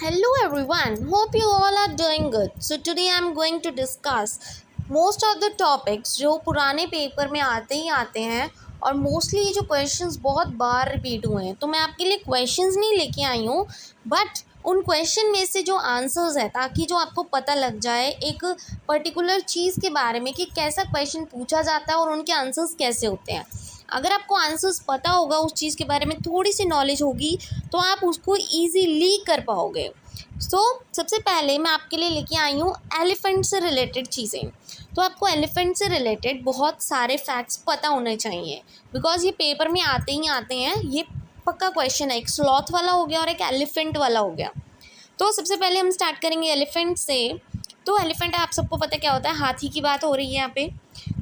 Hello everyone, hope you all are doing good. So today I am going to discuss most of the topics जो पुराने paper में आते ही आते हैं और मोस्टली जो क्वेश्चंस बहुत बार रिपीट हुए हैं। तो मैं आपके लिए क्वेश्चंस नहीं लेके आई हूँ, बट उन क्वेश्चन में से जो आंसर्स है ताकि जो आपको पता लग जाए एक पर्टिकुलर चीज़ के बारे में कि कैसा क्वेश्चन पूछा जाता है और उनके आंसर्स कैसे होते हैं। अगर आपको आंसर्स पता होगा, उस चीज़ के बारे में थोड़ी सी नॉलेज होगी, तो आप उसको ईजीली कर पाओगे। सबसे पहले मैं आपके लिए लेके आई हूँ एलिफेंट से रिलेटेड चीज़ें। तो आपको एलिफेंट से रिलेटेड बहुत सारे फैक्ट्स पता होने चाहिए, बिकॉज ये पेपर में आते ही आते हैं। ये पक्का क्वेश्चन है। एक स्लॉथ वाला हो गया और एक एलिफेंट वाला हो गया। तो सबसे पहले हम स्टार्ट करेंगे एलिफेंट से। तो एलिफेंट आप सबको पता क्या होता है, हाथी की बात हो रही है यहाँ पे।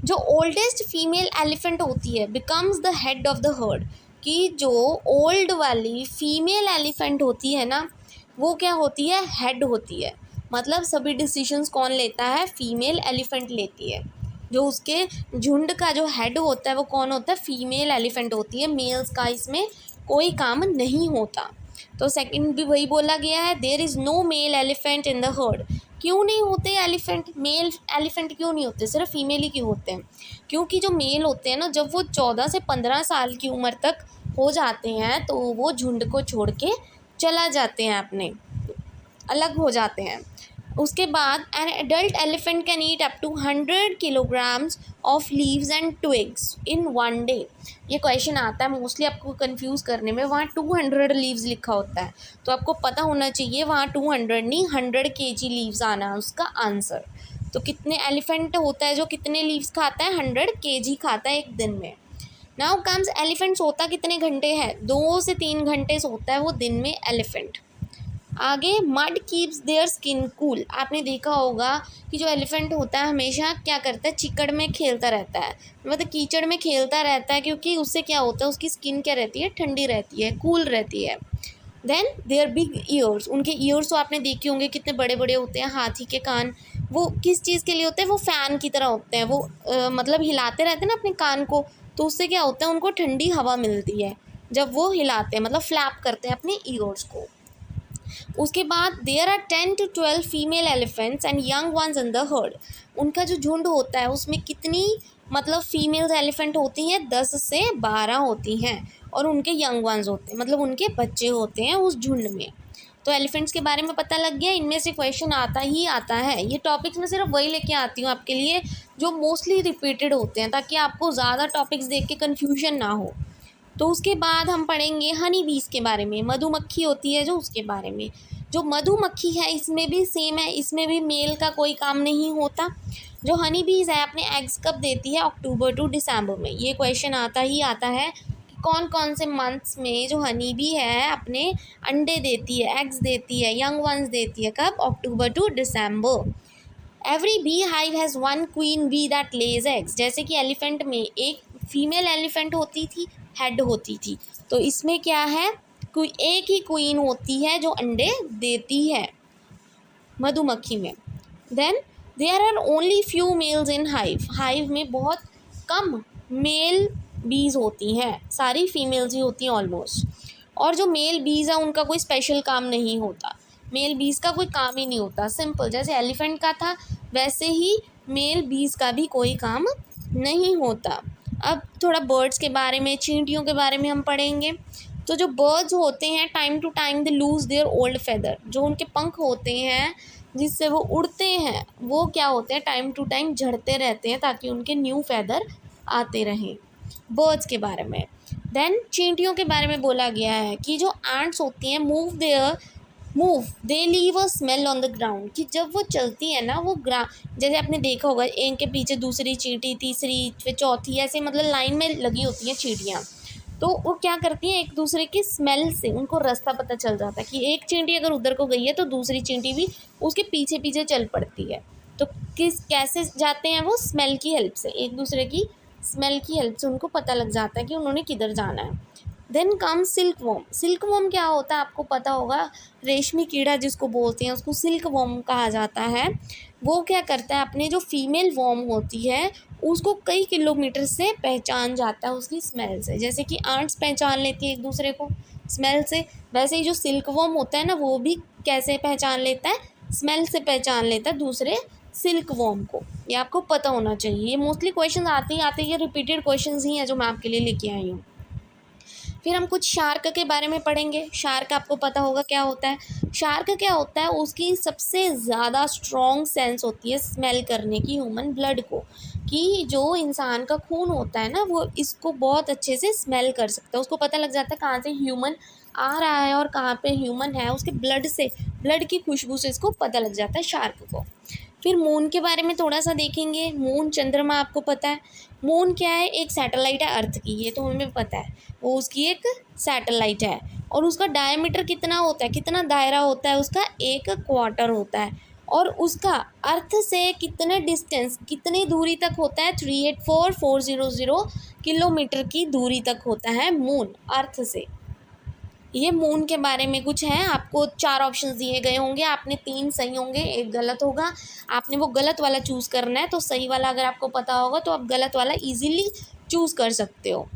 जो ओल्डेस्ट फीमेल एलिफेंट होती है becomes the head of the heard, कि जो ओल्ड वाली फीमेल एलिफेंट होती है ना, वो क्या होती है, हेड होती है। मतलब सभी डिसीजंस कौन लेता है, फीमेल एलिफेंट लेती है। जो उसके झुंड का जो हेड होता है वो कौन होता है, फीमेल एलिफेंट होती है। मेल्स का इसमें कोई काम नहीं होता। तो सेकंड भी वही बोला गया है, there is no male elephant in the herd. क्यों नहीं होते एलिफेंट, मेल एलिफेंट क्यों नहीं होते, सिर्फ फीमेल ही क्यों होते हैं? क्योंकि जो मेल होते हैं ना, जब वो 14 से 15 साल की उम्र तक हो जाते हैं तो वो झुंड को छोड़ के चला जाते हैं, अपने अलग हो जाते हैं। उसके बाद an adult elephant can eat up to 100 kilograms of leaves and twigs in one day. ये क्वेश्चन आता है मोस्टली आपको कंफ्यूज करने में। वहाँ 200 लीव्स लिखा होता है, तो आपको पता होना चाहिए वहाँ 200 नहीं 100 kg लीव्स आना है उसका आंसर। तो कितने एलिफेंट होता है जो कितने लीव्स खाता है, 100 kg खाता है एक दिन में। नाउ कम्स एलिफेंट सोता कितने घंटे है, 2 से 3 घंटे सोता है वो दिन में एलिफेंट। आगे mud keeps their skin cool. आपने देखा होगा कि जो एलिफेंट होता है हमेशा क्या करता है, चिकड़ में खेलता रहता है, मतलब कीचड़ में खेलता रहता है, क्योंकि उससे क्या होता है, उसकी स्किन क्या रहती है, ठंडी रहती है, कूल रहती है। Then their big ears. उनके ईयर्स तो आपने देखे होंगे कितने बड़े बड़े होते हैं। हाथी के कान वो किस चीज़ के लिए होते हैं, वो फ़ैन की तरह होते हैं। वो मतलब हिलाते रहते हैं ना अपने कान को, तो उससे क्या होता है, उनको ठंडी हवा मिलती है जब वो हिलाते हैं, मतलब फ्लैप करते हैं अपने ईयर्स को। उसके बाद there are 10 to 12 female elephants and young ones in the herd. उनका जो झुंड होता है उसमें कितनी मतलब फीमेल एलिफेंट होती हैं, 10 से 12 होती हैं, और उनके यंग वंस होते हैं, मतलब उनके बच्चे होते हैं उस झुंड में। तो एलिफेंट्स के बारे में पता लग गया। इनमें से क्वेश्चन आता ही आता है। ये टॉपिक्स में सिर्फ वही लेके आती हूँ आपके लिए जो मोस्टली रिपीटेड होते हैं, ताकि आपको ज़्यादा टॉपिक्स देख के कन्फ्यूजन ना हो। तो उसके बाद हम पढ़ेंगे हनी बीज के बारे में, मधुमक्खी होती है जो, उसके बारे में। जो मधुमक्खी है इसमें भी सेम है, इसमें भी मेल का कोई काम नहीं होता। जो हनी बीज है अपने एग्स कब देती है, अक्टूबर टू दिसंबर में। ये क्वेश्चन आता ही आता है कि कौन कौन से मंथ्स में जो हनी बी है अपने अंडे देती है, एग्स देती है, यंग वंस देती है, कब, October to December. Every bee hive has one queen bee that lays eggs. जैसे कि एलिफेंट में एक फीमेल एलिफेंट होती थी, हेड होती थी, तो इसमें क्या है, कोई एक ही क्वीन होती है जो अंडे देती है मधुमक्खी में। Then there are only few males in hive. Hive में बहुत कम मेल बीज होती हैं, सारी फीमेल्स ही होती हैं ऑलमोस्ट। और जो मेल बीज है उनका कोई स्पेशल काम नहीं होता। मेल बीज का कोई काम ही नहीं होता। सिंपल, जैसे एलिफेंट का था वैसे ही मेल बीज का भी कोई काम नहीं होता। अब थोड़ा बर्ड्स के बारे में, चींटियों के बारे में हम पढ़ेंगे। तो जो बर्ड्स होते हैं time to time they lose their old feather. जो उनके पंख होते हैं जिससे वो उड़ते हैं, वो क्या होते हैं, टाइम टू टाइम झड़ते रहते हैं ताकि उनके न्यू फेदर आते रहें। बर्ड्स के बारे में। देन चींटियों के बारे में बोला गया है कि जो एंट्स होती हैं move they leave a smell on the ground. कि जब वो चलती है ना, वो जैसे आपने देखा होगा एक के पीछे दूसरी चींटी, तीसरी, फिर चौथी, ऐसे मतलब लाइन में लगी होती हैं चींटियाँ। तो वो क्या करती हैं, एक दूसरे की स्मेल से उनको रास्ता पता चल जाता है कि एक चींटी अगर उधर को गई है तो दूसरी चींटी भी उसके पीछे पीछे चल पड़ती है। तो कैसे जाते हैं वो, स्मेल की हेल्प से, एक दूसरे की स्मेल की हेल्प से उनको पता लग जाता है कि उन्होंने किधर जाना है। Then come silkworm. Silkworm क्या होता है आपको पता होगा, रेशमी कीड़ा जिसको बोलते हैं उसको सिल्क वॉर्म कहा जाता है। वो क्या करता है, अपने जो फीमेल वॉर्म होती है उसको कई किलोमीटर से पहचान जाता है उसकी स्मेल से। जैसे कि आंट्स पहचान लेती है एक दूसरे को, स्मेल से। वैसे ही जो सिल्कवॉर्म होता है ना, वो भी कैसे पहचान लेता है, स्मेल से पहचान लेता है दूसरे सिल्कवॉर्म को। ये आपको पता होना चाहिए। ये मोस्टली क्वेश्चन आते ही आते, ये रिपीटेड क्वेश्चन ही हैं जो मैं आपके लिए लेके आई हूँ। फिर हम कुछ शार्क के बारे में पढ़ेंगे। शार्क आपको पता होगा क्या होता है। शार्क क्या होता है, उसकी सबसे ज़्यादा स्ट्रॉन्ग सेंस होती है स्मेल करने की ह्यूमन ब्लड को, कि जो इंसान का खून होता है ना, वो इसको बहुत अच्छे से स्मेल कर सकता है। उसको पता लग जाता है कहाँ से ह्यूमन आ रहा है और कहाँ पे ह्यूमन है, उसके ब्लड से, ब्लड की खुशबू से इसको पता लग जाता है शार्क को। फिर मून के बारे में थोड़ा सा देखेंगे। मून चंद्रमा आपको पता है। मून क्या है, एक सैटेलाइट है अर्थ की, ये तो हमें पता है, वो उसकी एक सैटेलाइट है। और उसका डायमीटर कितना होता है, कितना दायरा होता है उसका, 1/4 होता है। और उसका अर्थ से कितने डिस्टेंस, कितनी दूरी तक होता है, 384400 किलोमीटर की दूरी तक होता है मून अर्थ से। ये मून के बारे में कुछ है। आपको 4 ऑप्शंस दिए गए होंगे, आपने 3 सही होंगे, एक गलत होगा। आपने वो गलत वाला चूज़ करना है। तो सही वाला अगर आपको पता होगा तो आप गलत वाला इजीली चूज़ कर सकते हो।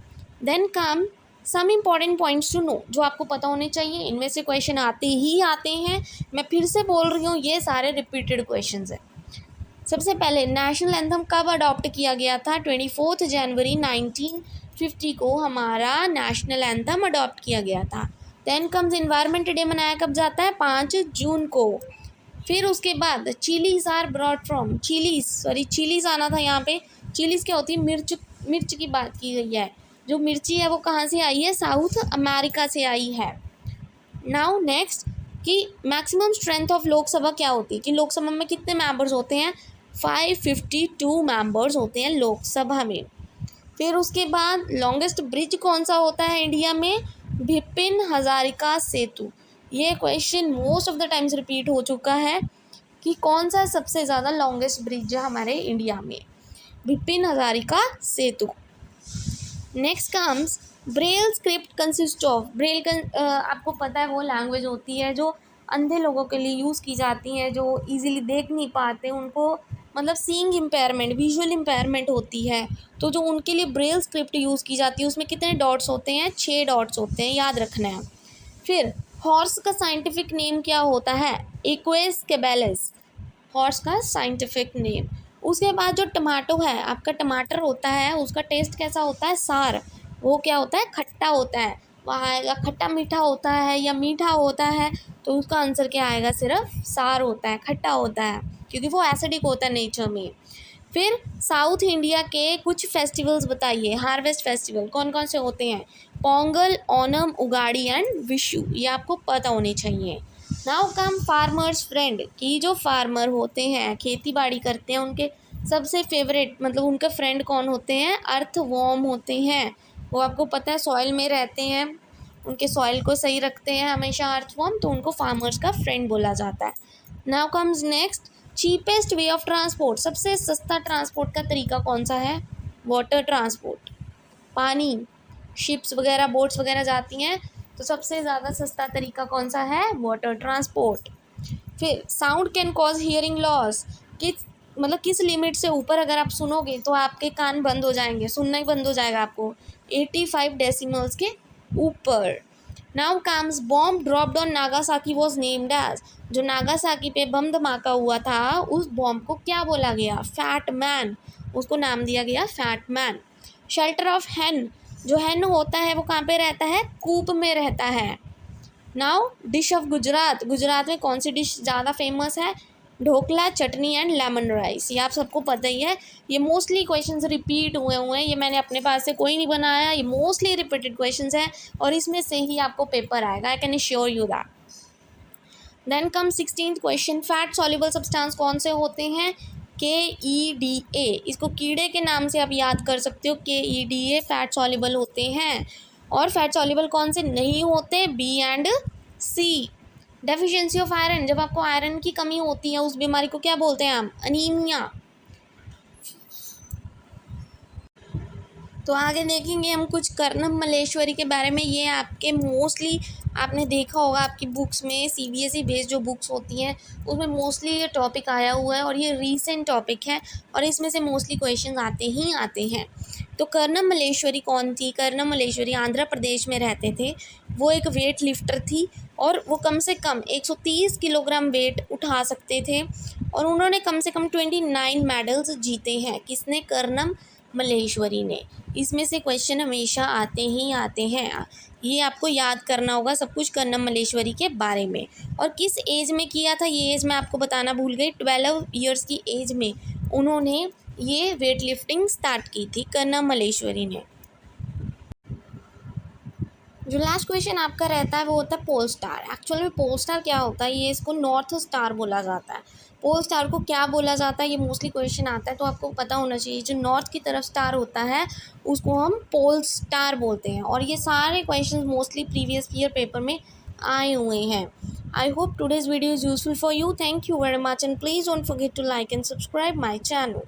Then come some important points to know, जो आपको पता होने चाहिए। इनमें से क्वेश्चन आते ही आते हैं, मैं फिर से बोल रही हूँ, ये सारे रिपीटेड क्वेश्चन हैं। सबसे पहले नेशनल एंथम कब अडॉप्ट किया गया था? 24 जनवरी 1950 को हमारा नेशनल एंथम अडॉप्ट किया गया था। देन कम्स इन्वायरमेंट डे, मनाया कब जाता है? 5 जून को। फिर उसके बाद chillies are brought from, chillies आना था यहाँ पे। चिलीज क्या होती है? मिर्च की बात की गई है। जो मिर्ची है वो कहाँ से आई है? साउथ अमेरिका से आई है। नाउ नेक्स्ट, कि मैक्सिमम स्ट्रेंथ ऑफ लोकसभा क्या होती है, कि लोकसभा में कितने मेंबर्स होते हैं? 552 मेंबर्स होते हैं लोकसभा में। फिर उसके बाद लॉन्गेस्ट ब्रिज कौन सा होता है इंडिया में? बिपिन हजारिका सेतु। ये question most of the times repeat हो चुका है कि कौन सा सबसे ज़्यादा लॉन्गेस्ट ब्रिज है हमारे इंडिया में? Bipin Hazarika Setu. Next comes braille script consist of. आपको पता है वो लैंग्वेज होती है जो अंधे लोगों के लिए यूज़ की जाती है, जो इजीली देख नहीं पाते, उनको मतलब सीइंग इम्पेयरमेंट, विजुअल इम्पेयरमेंट होती है, तो जो उनके लिए ब्रेल स्क्रिप्ट यूज़ की जाती है उसमें कितने डॉट्स होते हैं? 6 डॉट्स होते हैं, याद रखना है। फिर हॉर्स का साइंटिफिक नेम क्या होता है? इक्वेस कैबेलस, हॉर्स का साइंटिफिक नेम। उसके बाद जो टमाटो है, आपका टमाटर होता है, उसका टेस्ट कैसा होता है? सार। वो क्या होता है? खट्टा होता है। वहाँ आएगा खट्टा मीठा होता है या मीठा होता है, तो उसका आंसर क्या आएगा? सिर्फ सार होता है, खट्टा होता है, क्योंकि वो एसिडिक होता है नेचर में। फिर साउथ इंडिया के कुछ फेस्टिवल्स बताइए। हार्वेस्ट फेस्टिवल कौन कौन से होते हैं? पोंगल, ओनम, उगाड़ी एंड विशु। ये आपको पता होने चाहिए। नाउ कम फार्मर्स फ्रेंड, कि जो फार्मर होते हैं, खेती बाड़ी करते हैं, उनके सबसे फेवरेट मतलब उनके फ्रेंड कौन होते हैं? अर्थवॉर्म होते हैं। वो आपको पता है सॉइल में रहते हैं, उनके सॉइल को सही रखते हैं हमेशा अर्थवॉर्म, तो उनको फार्मर्स का फ्रेंड बोला जाता है। Now comes next, cheapest way of transport. सबसे सस्ता ट्रांसपोर्ट का तरीका कौन सा है? Water transport. पानी, शिप्स वगैरह, बोट्स वगैरह जाती हैं, तो सबसे ज़्यादा सस्ता तरीका कौन सा है? Water transport. फिर sound can cause hearing loss. किस लिमिट से ऊपर अगर आप सुनोगे तो आपके कान बंद हो जाएंगे, सुनना ही बंद हो जाएगा आपको, 85 डेसिमल्स के ऊपर। Now comes bomb dropped on Nagasaki was named as. जो नागासाकी पे बम धमाका हुआ था, उस बॉम्ब को क्या बोला गया? Fat man. उसको नाम दिया गया फैट मैन। शेल्टर ऑफ हैन, जो हैन होता है वो कहाँ पे रहता है? कूप में रहता है। Now dish of Gujarat. Gujarat में कौन सी डिश ज़्यादा फेमस है? ढोकला, चटनी एंड लेमन राइस। ये आप सबको पता ही है। ये मोस्टली क्वेश्चंस रिपीट हुए हैं, ये मैंने अपने पास से कोई नहीं बनाया, ये मोस्टली रिपीटेड क्वेश्चंस हैं और इसमें से ही आपको पेपर आएगा, I can assure you that. Then come 16th question, fat soluble substance कौन से होते हैं? KEDA। इसको कीड़े के नाम से आप याद कर सकते हो, KEDA फैट सॉल्युबल होते हैं। और फैट सॉल्युबल कौन से नहीं होते? B and C। Deficiency of iron, जब आपको आयरन की कमी होती है उस बीमारी को क्या बोलते हैं हम? अनीमिया। तो आगे देखेंगे हम कुछ कर्णम मल्लेश्वरी के बारे में। ये आपके मोस्टली आपने देखा होगा आपकी बुक्स में, CBSE बेस्ड जो बुक्स होती हैं उसमें मोस्टली ये टॉपिक आया हुआ है और ये रीसेंट टॉपिक है और इसमें से मोस्टली क्वेश्चन आते ही आते हैं। तो कर्णम मल्लेश्वरी कौन थी? कर्णम मल्लेश्वरी आंध्र प्रदेश में रहते थे। वो एक वेट लिफ्टर थी और वो कम से कम 130 किलोग्राम वेट उठा सकते थे और उन्होंने कम से कम 29 मेडल्स जीते हैं। किसने? कर्णम मल्लेश्वरी ने। इसमें से क्वेश्चन हमेशा आते ही आते हैं, ये आपको याद करना होगा सब कुछ कर्णम मल्लेश्वरी के बारे में। और किस एज में किया था ये एज मैं आपको बताना भूल गई। 12 ईयर्स की एज में उन्होंने ये वेट लिफ्टिंग स्टार्ट की थी कर्णम मल्लेश्वरी ने। जो लास्ट क्वेश्चन आपका रहता है वो होता है पोल स्टार। एक्चुअल में पोल स्टार क्या होता है? ये इसको नॉर्थ स्टार बोला जाता है। पोल स्टार को क्या बोला जाता है, ये मोस्टली क्वेश्चन आता है तो आपको पता होना चाहिए। जो नॉर्थ की तरफ स्टार होता है उसको हम पोल स्टार बोलते हैं और ये सारे question mostly previous year paper में आए हुए हैं। I hope today's video is useful for you. Thank you very much and please don't forget to like and subscribe my channel.